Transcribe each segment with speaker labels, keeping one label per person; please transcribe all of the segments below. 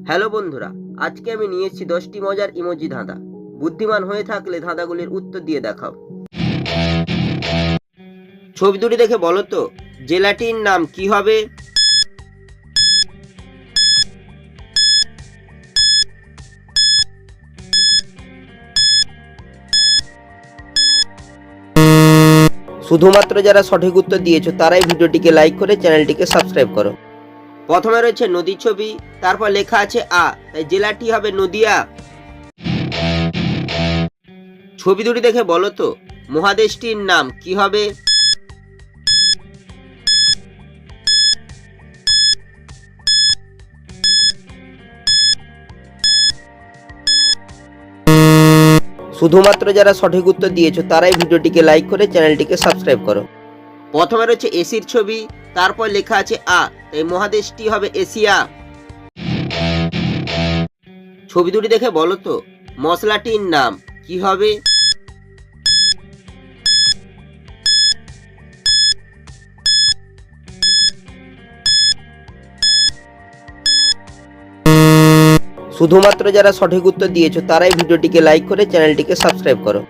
Speaker 1: Hello বন্ধুরা, আজকে আমি নিয়ে এসেছি 10টি মজার ইমোজি ধাঁধা। বুদ্ধিমান হয়ে থাকলে ধাঁধাগুলির উত্তর দিয়ে দেখাও। ছবি দুটি দেখে বলো তো, জেলাটির নাম কি হবে? শুধুমাত্র যারা সঠিক উত্তর দিয়েছো তারাই ভিডিওটিকে লাইক করে চ্যানেলটিকে সাবস্ক্রাইব করো। প্রথমে রয়েছে নদীর ছবি, তারপর লেখা আছে আ, তাই জেলাটি হবে নদিয়া। ছবি দুটি দেখে বলো তো, মহাদেশটির নাম কি হবে? শুধুমাত্র যারা সঠিক উত্তর দিয়েছো তারাই ভিডিওটিকে লাইক করে চ্যানেলটিকে সাবস্ক্রাইব করো। প্রথমে রয়েছে এসির ছবি, তারপর লেখা আছে আ, তাই মহাদেশটি হবে এশিয়া। ছবি দুটি দেখে বলো তো, মশলাটির নাম কি হবে? শুধুমাত্র যারা সঠিক উত্তর দিয়েছো তারাই ভিডিওটিকে লাইক করে চ্যানেলটিকে সাবস্ক্রাইব করো।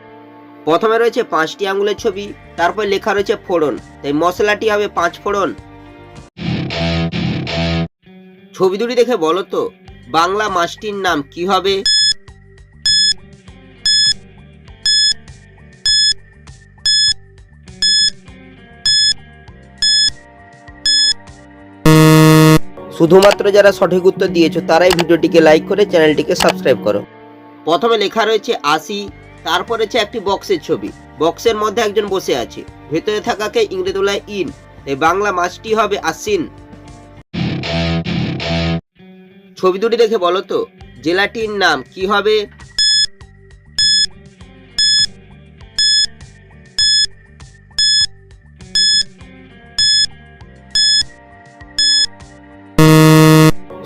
Speaker 1: প্রথমে রয়েছে 5টি আঙুলের ছবি, তারপর লেখা রয়েছে ফোড়ন, তাই মশলাটি হবে 5 ফোড়ন। ছবি দুটি দেখে বলো তো, বাংলা মাসটির নাম কি হবে? শুধুমাত্র যারা সঠিক উত্তর দিয়েছো তারাই ভিডিওটিকে লাইক করে চ্যানেলটিকে সাবস্ক্রাইব করো। প্রথমে লেখা রয়েছে 80, তারপর রয়েছে একটি বক্সের ছবি, বক্সের মধ্যে একজন বসে আছে, ভেতরে থাকাকে ইংরেজি বলায় ইন, তাই বাংলা মাসটি হবে আশ্বিন। ছবি দুটি দেখে বলো তো, জেলাটির নাম কি হবে?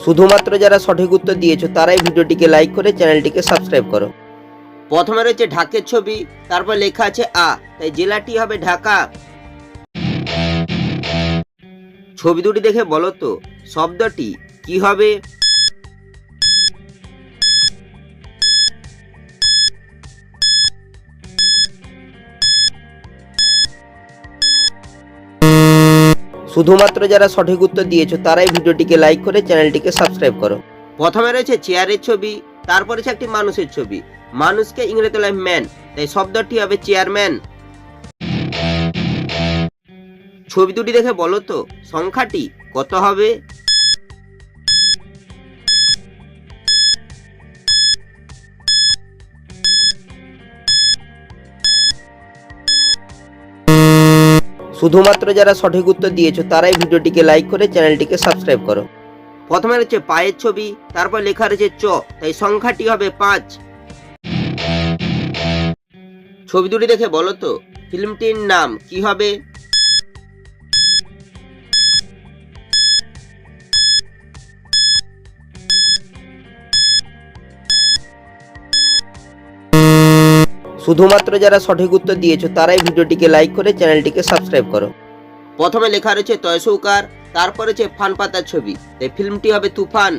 Speaker 1: শুধুমাত্র যারা সঠিক উত্তর দিয়েছো তারাই ভিডিওটিকে লাইক করে চ্যানেলটিকে সাবস্ক্রাইব করো। প্রথমে রয়েছে ঢাকের ছবি, তারপর লেখা আছে আ, তাই জেলাটি হবে ঢাকা। ছবি দুটি দেখে বলো তো, শব্দটি কি হবে? শুধুমাত্র যারা সঠিক উত্তর দিয়েছো তারাই ভিডিওটিকে লাইক করে চ্যানেলটিকে সাবস্ক্রাইব করো। প্রথমে রয়েছে চেয়ারের ছবি, তারপর রয়েছে একটি মানুষের ছবি, মানুষকে ইংরেজি বলায় ম্যান, তাই শব্দটি হবে চেয়ারম্যান। ছবি দুটি দেখে বলো তো, সংখ্যাটি কত হবে? শুধুমাত্র যারা সঠিক উত্তর দিয়েছো তারাই ভিডিওটিকে লাইক করে চ্যানেলটিকে সাবস্ক্রাইব করো। প্রথমে রয়েছে পায়ের ছবি, তারপর লেখা রয়েছে চ, তাই সংখ্যাটি হবে 5। ছবি দুটি দেখে বলো তো, ফিল্মটির নাম কি হবে? শুধুমাত্র যারা সঠিক উত্তর দিয়েছো তারাই ভিডিওটিকে লাইক করে চ্যানেলটিকে সাবস্ক্রাইব করো। প্রথমে লেখা রয়েছে তয়সৌকার, তারপর রয়েছে ফান পাতার ছবি, তাই ফিল্মটি হবে তুফান।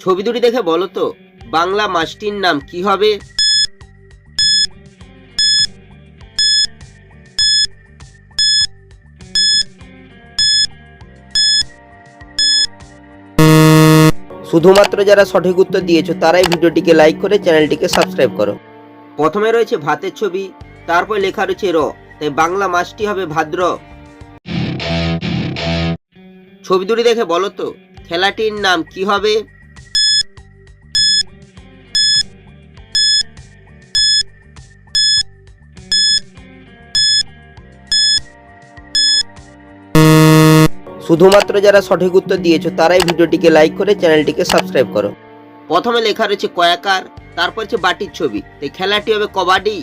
Speaker 1: ছবি দুটি দেখে বলো তো, বাংলা মাসটির নাম কি হবে? শুধুমাত্র যারা সঠিক উত্তর দিয়েছো তারাই ভিডিওটিকে লাইক করে চ্যানেলটিকে সাবস্ক্রাইব করো। প্রথমে রয়েছে ভাতের ছবি, তারপর লেখা রয়েছে র, তাই বাংলা মাসটি হবে ভাদ্র। ছবি দুটি দেখে বলো তো, খেলাটির নাম কি হবে? শুধুমাত্র যারা সঠিক উত্তর দিয়েছো তারাই ভিডিওটিকে লাইক করে চ্যানেলটিকে সাবস্ক্রাইব করো। প্রথমে লেখা রয়েছে কয়াকার, তারপর হচ্ছে বাটির ছবি, তাই খেলাটি হবে কবাডি।